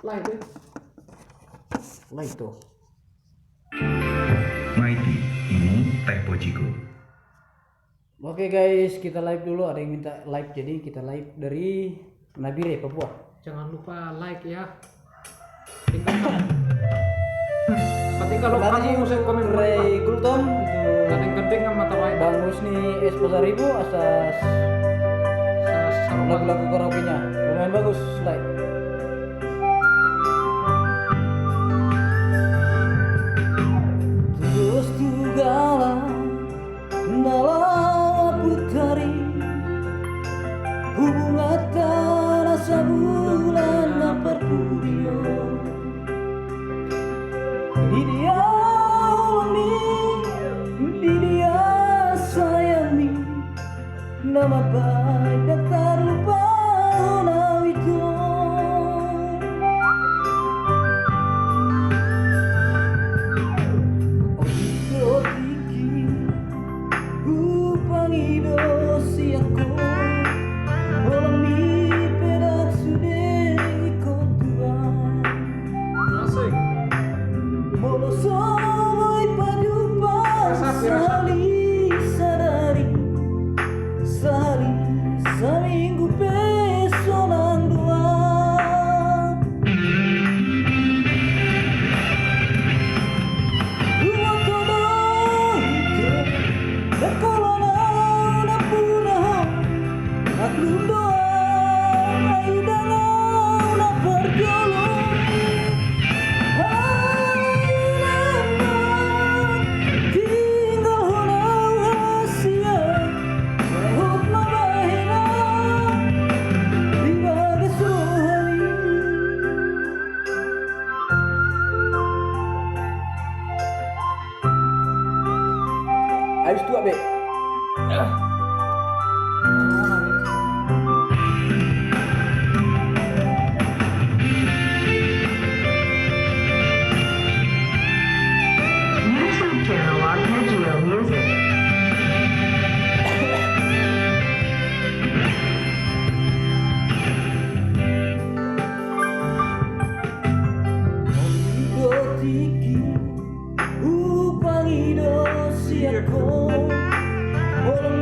Like deh. Like tuh. Mighty, ini Teh Pojiko. Oke guys, kita live dulu. Ada yang minta live, jadi kita live dari Nabire, Papua. Jangan lupa like ya. Tinggalkan. Tapi kalau kamu saya komen Ray Gultom untuk yang gendeng sama tawain Bang Husni S Pasaribu atas lagu-lagu karaoke-nya. Lumayan bagus, like. Terus tugala malah putari hubungan rasa bulan perpudio di dia ulami di dia sayangi nama baik dan tak lupa nama itu. Seminggu pesonan dua Dua kodong Dekolona na punah Aklum doa Aidana na perjolong Aidana Tinggal honau hasia Mahut mabahina Dibaga suhali Habis tua be. YouTube channel Arpeggio Music. Gotiki upang ido siako Olong